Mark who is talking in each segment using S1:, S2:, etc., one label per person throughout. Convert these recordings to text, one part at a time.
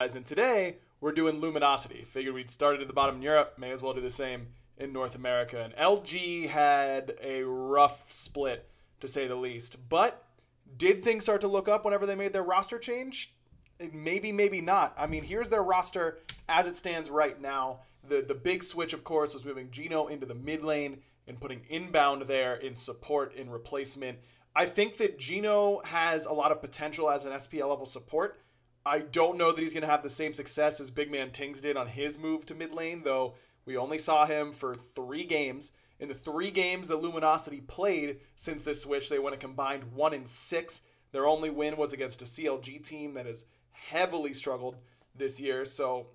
S1: And today we're doing Luminosity. Figured we'd started at the bottom in Europe, may as well do the same in North America. And LG had a rough split, to say the least. But did things start to look up whenever they made their roster change? Maybe, maybe not. I mean, here's their roster as it stands right now. The big switch, of course, was moving Gino into the mid lane and putting Inbound there in support, in replacement. I think that Gino has a lot of potential as an SPL level support. I don't know that he's going to have the same success as Big Man Tings did on his move to mid lane, though we only saw him for 3 games. In the 3 games that Luminosity played since this switch, they went a combined 1-6. Their only win was against a CLG team that has heavily struggled this year, so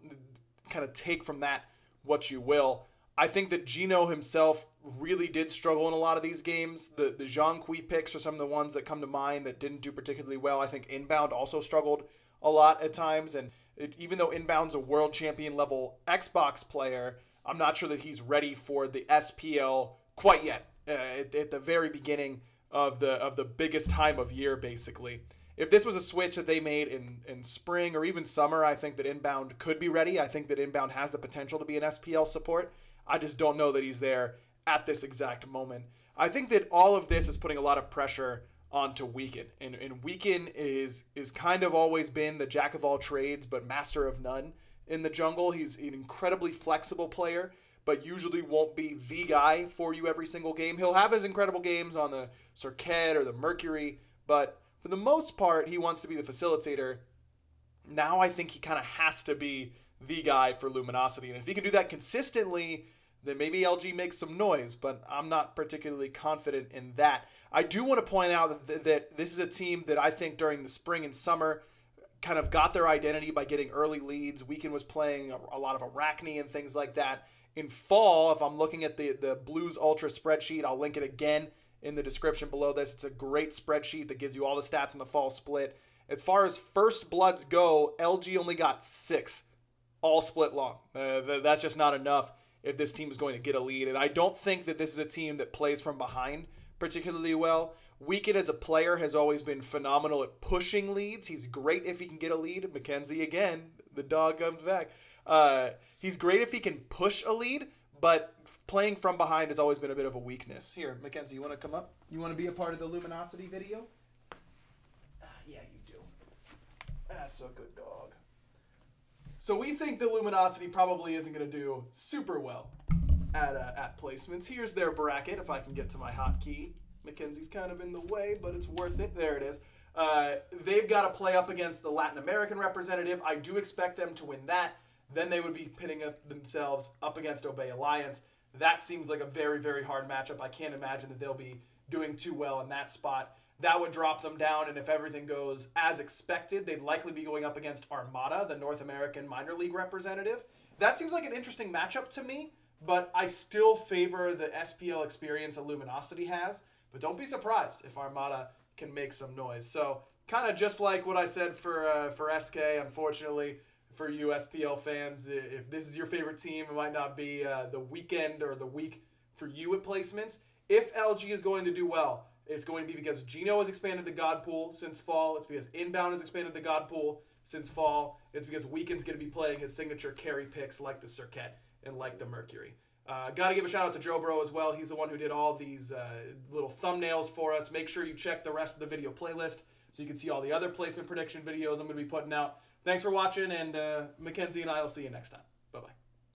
S1: kind of take from that what you will. I think that Gino himself really did struggle in a lot of these games. The Zhang Kui picks are some of the ones that come to mind that didn't do particularly well. I think Inbound also struggled a lot at times, and even though Inbound's a world champion level Xbox player, I'm not sure that he's ready for the SPL quite yet, at the very beginning of the biggest time of year, basically. If this was a switch that they made in spring or even summer, I think that Inbound could be ready. I think that Inbound has the potential to be an SPL support. I just don't know that he's there at this exact moment. I think that all of this is putting a lot of pressure onto Weekend. And Weekend is kind of always been the jack of all trades, but master of none in the jungle. He's an incredibly flexible player, but usually won't be the guy for you every single game. He'll have his incredible games on the Circuit or the Mercury, but for the most part, he wants to be the facilitator. Now I think he kind of has to be the guy for Luminosity. And if he can do that consistently, then maybe LG makes some noise, but I'm not particularly confident in that. I do want to point out that this is a team that I think during the spring and summer kind of got their identity by getting early leads. Weekend was playing a lot of Arachne and things like that. In fall, if I'm looking at the Blues Ultra spreadsheet, I'll link it again in the description below this. It's a great spreadsheet that gives you all the stats in the fall split. As far as first bloods go, LG only got 6, all split long. That's just not enough if this team is going to get a lead. And I don't think that this is a team that plays from behind particularly well. Weekend as a player has always been phenomenal at pushing leads. He's great if he can get a lead. Mackenzie again, the dog comes back. He's great if he can push a lead, but playing from behind has always been a bit of a weakness. Here, Mackenzie, you want to come up? You want to be a part of the Luminosity video? Yeah, you do. That's a good dog. So we think the Luminosity probably isn't going to do super well at placements. Here's their bracket, if I can get to my hotkey. Mackenzie's kind of in the way, but it's worth it. There it is. They've got to play up against the Latin American representative. I do expect them to win that. Then they would be pitting themselves up against Obey Alliance. That seems like a very, very hard matchup. I can't imagine that they'll be doing too well in that spot. That would drop them down, and if everything goes as expected, they'd likely be going up against Armada, the North American minor league representative. That seems like an interesting matchup to me, but I still favor the SPL experience that Luminosity has. But don't be surprised if Armada can make some noise. So kind of just like what I said for SK, unfortunately, for you SPL fans, if this is your favorite team, it might not be the weekend or the week for you at placements. If LG is going to do well, it's going to be because Gino has expanded the God Pool since fall. It's because Inbound has expanded the God Pool since fall. It's because Weekend's going to be playing his signature carry picks like the Circuit and like the Mercury. Got to give a shout out to Joe Bro as well. He's the one who did all these little thumbnails for us. Make sure you check the rest of the video playlist so you can see all the other placement prediction videos I'm going to be putting out. Thanks for watching, and Mackenzie and I will see you next time. Bye-bye.